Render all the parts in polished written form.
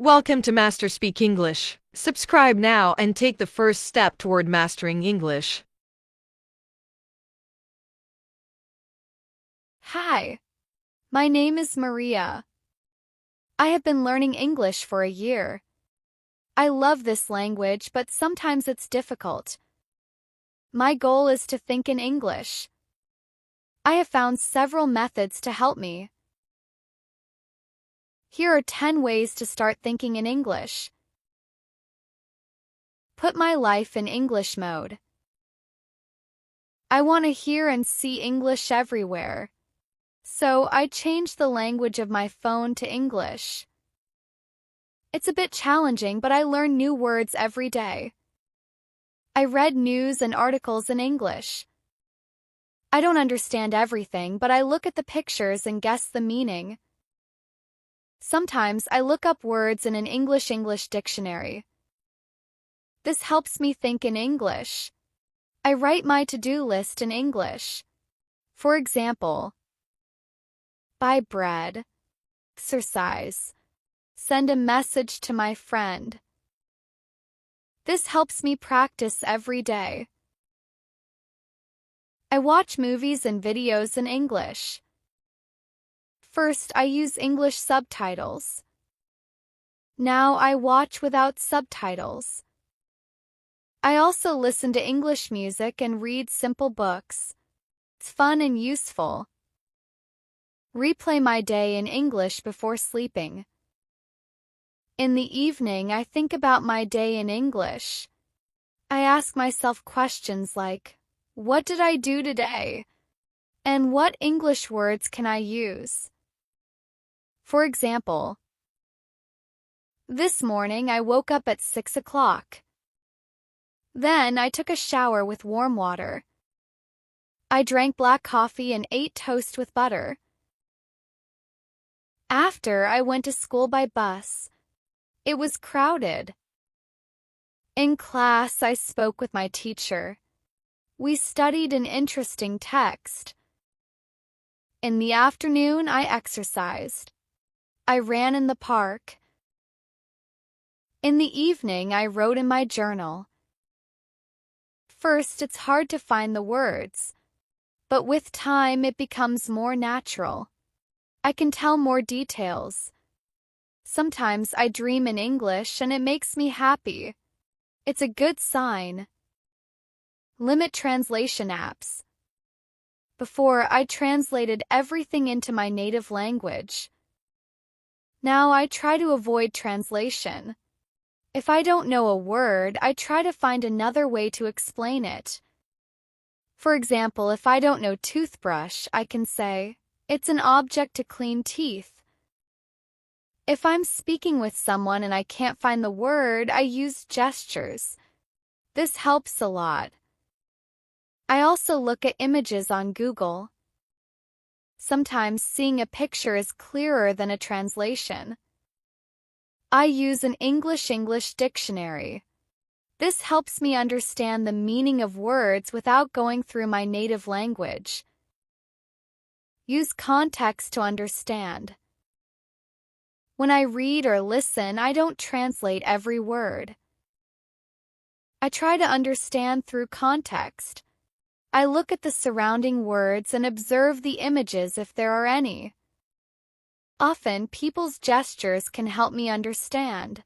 Welcome to Master Speak English. Subscribe now and take the first step toward mastering English. Hi, my name is Maria. I have been learning English for a year. I love this language, but sometimes it's difficult. My goal is to think in English. I have found several methods to help me. Here are 10 ways to start thinking in English. Put my life in English mode. I want to hear and see English everywhere. So I changed the language of my phone to English. It's a bit challenging, but I learn new words every day. I read news and articles in English. I don't understand everything, but I look at the pictures and guess the meaning. Sometimes I look up words in an English dictionary. This helps me think in English. I write my to-do list in English. For example, buy bread, exercise, send a message to my friend. This helps me practice every day. I watch movies and videos in English. First, I use English subtitles. Now I watch without subtitles. I also listen to English music and read simple books. It's fun and useful. Replay my day in English before sleeping. In the evening, I think about my day in English. I ask myself questions like, what did I do today? And what English words can I use? For example, this morning I woke up at 6 o'clock. Then I took a shower with warm water. I drank black coffee and ate toast with butter. After, I went to school by bus. It was crowded. In class, I spoke with my teacher. We studied an interesting text. In the afternoon, I exercised. I ran in the park. In the evening, I wrote in my journal. First, it's hard to find the words, but with time, it becomes more natural. I can tell more details. Sometimes I dream in English and it makes me happy. It's a good sign. Limit translation apps. Before, I translated everything into my native language. Now I try to avoid translation. If I don't know a word, I try to find another way to explain it. For example, if I don't know toothbrush, I can say, it's an object to clean teeth. If I'm speaking with someone and I can't find the word, I use gestures. This helps a lot. I also look at images on Google. Sometimes seeing a picture is clearer than a translation. I use an English dictionary. This helps me understand the meaning of words without going through my native language. Use context to understand. When I read or listen, I don't translate every word. I try to understand through context. I look at the surrounding words and observe the images if there are any. Often, people's gestures can help me understand.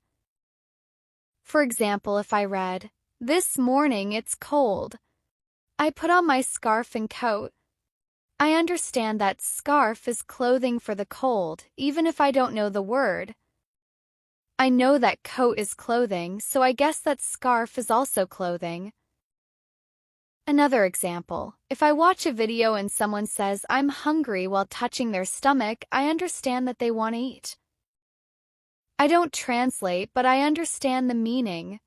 For example, if I read, this morning it's cold. I put on my scarf and coat. I understand that scarf is clothing for the cold, even if I don't know the word. I know that coat is clothing, so I guess that scarf is also clothing. Another example, if I watch a video and someone says, I'm hungry while touching their stomach, I understand that they want to eat. I don't translate, but I understand the meaning.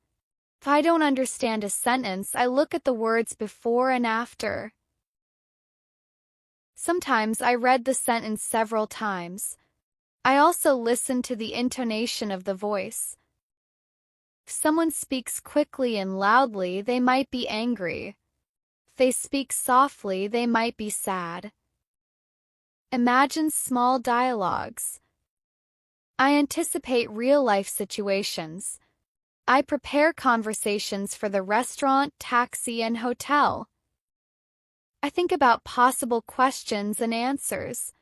If I don't understand a sentence, I look at the words before and after. Sometimes I read the sentence several times. I also listen to the intonation of the voice. If someone speaks quickly and loudly, they might be angry. If they speak softly, they might be sad. Imagine small dialogues. I anticipate real-life situations. I prepare conversations for the restaurant, taxi, and hotel. I think about possible questions and answers.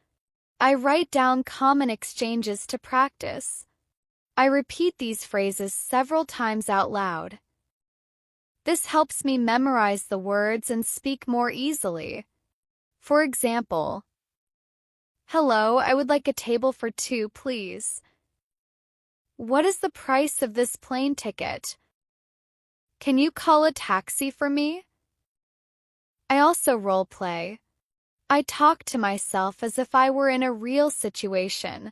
I write down common exchanges to practice. I repeat these phrases several times out loud. This helps me memorize the words and speak more easily. For example, "Hello, I would like a table for two, please. What is the price of this plane ticket? Can you call a taxi for me?" I also role play. I talk to myself as if I were in a real situation.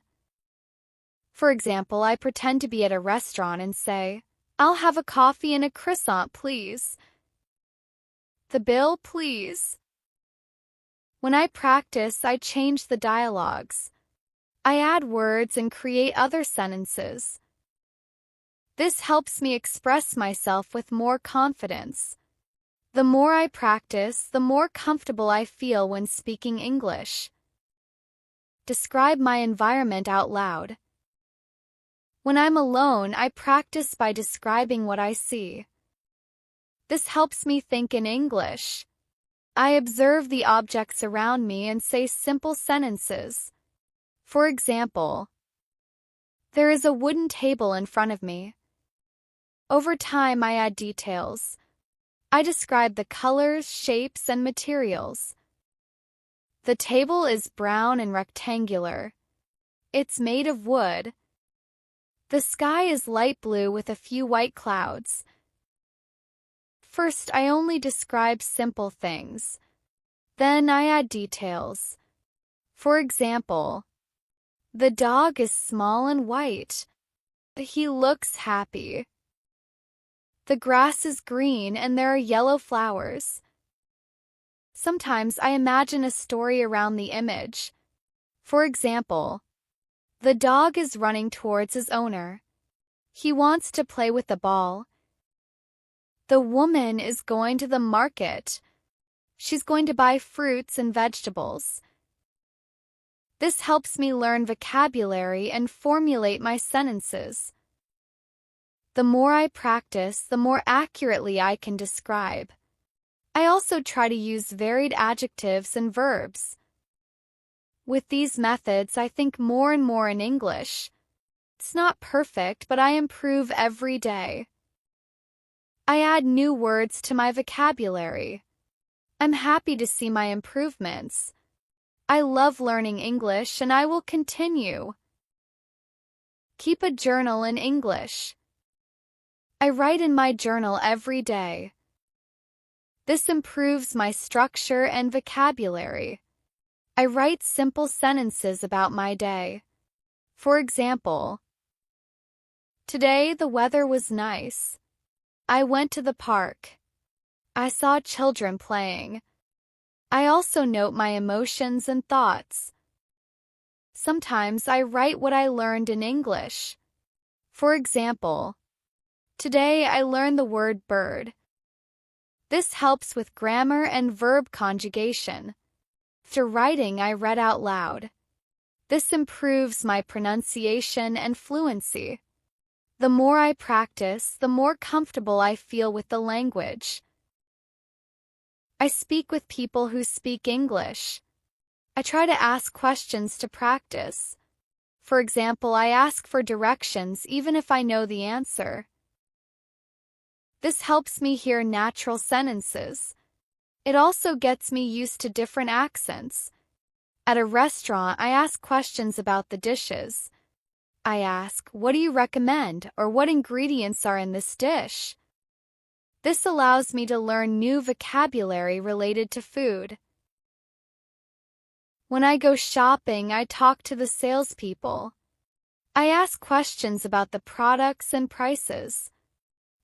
For example, I pretend to be at a restaurant and say, "I'll have a coffee and a croissant, please. The bill, please." When I practice, I change the dialogues. I add words and create other sentences. This helps me express myself with more confidence. The more I practice, the more comfortable I feel when speaking English. Describe my environment out loud. When I'm alone, I practice by describing what I see. This helps me think in English. I observe the objects around me and say simple sentences. For example, "There is a wooden table in front of me." Over time, I add details. I describe the colors, shapes, and materials. The table is brown and rectangular. It's made of wood. The sky is light blue with a few white clouds. First, I only describe simple things. Then I add details. For example, "The dog is small and white. He looks happy. The grass is green and there are yellow flowers." Sometimes I imagine a story around the image. For example, "The dog is running towards his owner. He wants to play with the ball. The woman is going to the market. She's going to buy fruits and vegetables." This helps me learn vocabulary and formulate my sentences. The more I practice, the more accurately I can describe. I also try to use varied adjectives and verbs. With these methods, I think more and more in English. It's not perfect, but I improve every day. I add new words to my vocabulary. I'm happy to see my improvements. I love learning English and I will continue. Keep a journal in English. I write in my journal every day. This improves my structure and vocabulary. I write simple sentences about my day. For example, "Today the weather was nice. I went to the park. I saw children playing." I also note my emotions and thoughts. Sometimes I write what I learned in English. For example, "Today I learned the word bird." This helps with grammar and verb conjugation. After writing, I read out loud. This improves my pronunciation and fluency. The more I practice, the more comfortable I feel with the language. I speak with people who speak English. I try to ask questions to practice. For example, I ask for directions even if I know the answer. This helps me hear natural sentences. It also gets me used to different accents. At a restaurant, I ask questions about the dishes. I ask, "What do you recommend?" or "What ingredients are in this dish?" This allows me to learn new vocabulary related to food. When I go shopping, I talk to the salespeople. I ask questions about the products and prices.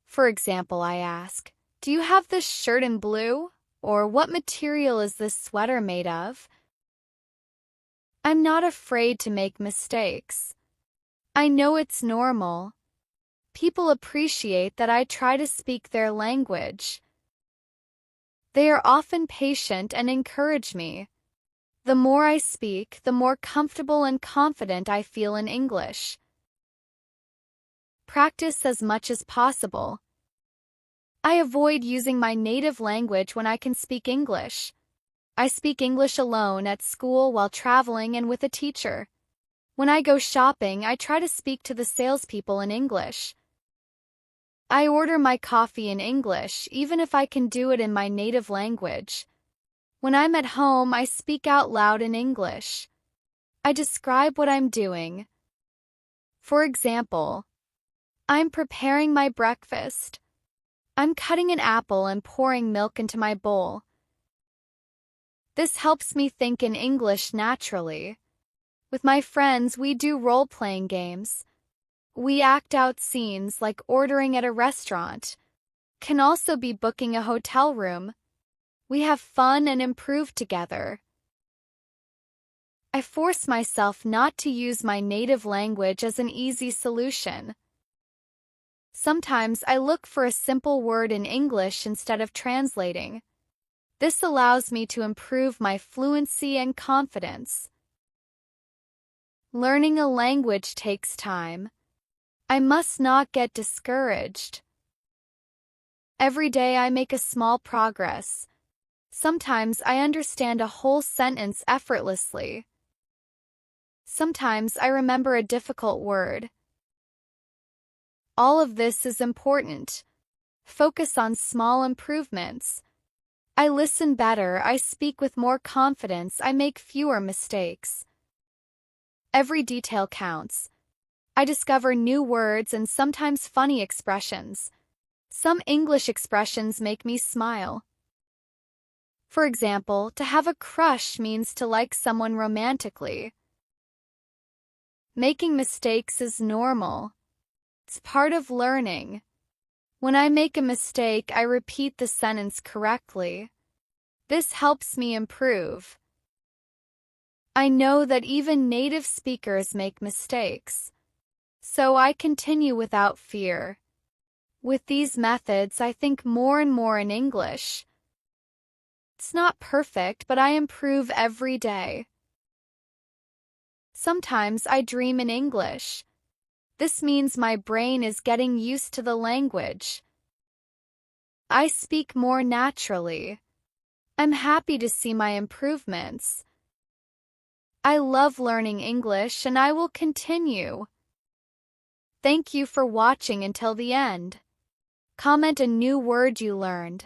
For example, I ask, "Do you have this shirt in blue?" or "What material is this sweater made of?" I'm not afraid to make mistakes. I know it's normal. People appreciate that I try to speak their language. They are often patient and encourage me. The more I speak, the more comfortable and confident I feel in English. practice as much as possible. I avoid using my native language when I can speak English. I speak English alone at school while traveling and with a teacher. When I go shopping, I try to speak to the salespeople in English. I order my coffee in English, even if I can do it in my native language. When I'm at home, I speak out loud in English. I describe what I'm doing. For example, I'm preparing my breakfast. I'm cutting an apple and pouring milk into my bowl. This helps me think in English naturally. With my friends, we do role-playing games. We act out scenes like ordering at a restaurant. Can also be booking a hotel room. We have fun and improve together. I force myself not to use my native language as an easy solution. Sometimes I look for a simple word in English instead of translating. This allows me to improve my fluency and confidence. Learning a language takes time. I must not get discouraged. Every day I make a small progress. Sometimes I understand a whole sentence effortlessly. Sometimes I remember a difficult word. All of this is important. Focus on small improvements. I listen better, I speak with more confidence, I make fewer mistakes. Every detail counts. I discover new words and sometimes funny expressions. Some English expressions make me smile. For example, to have a crush means to like someone romantically. Making mistakes is normal. It's part of learning. When I make a mistake, I repeat the sentence correctly. This helps me improve. I know that even native speakers make mistakes. So I continue without fear. With these methods, I think more and more in English. It's not perfect, but I improve every day. Sometimes I dream in English. This means my brain is getting used to the language. I speak more naturally. I'm happy to see my improvements. I love learning English and I will continue. Thank you for watching until the end. Comment a new word you learned.